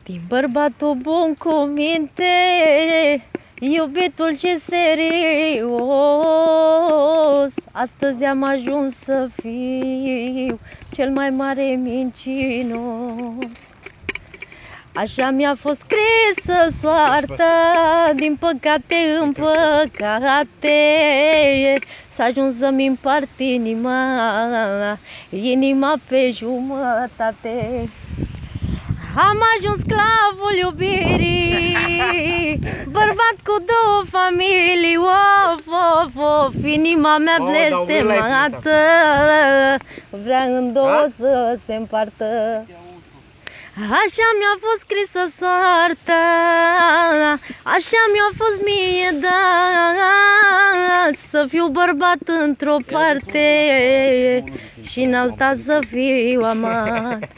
Din bărbatul bun cu minte, iubitul ce serios, astăzi am ajuns să fiu cel mai mare mincinos. Așa mi-a fost scrisă soarta, din păcate în păcate, s-a ajuns să-mi împart inima pe jumătate. Am ajuns sclavul iubirii, bărbat cu două familii, of, of, of, inima mea blestemată, vrea în două să se împartă. Așa mi-a fost scrisă soarta, așa mi-a fost mie dat, să fiu bărbat într-o parte și în alta să fiu amat.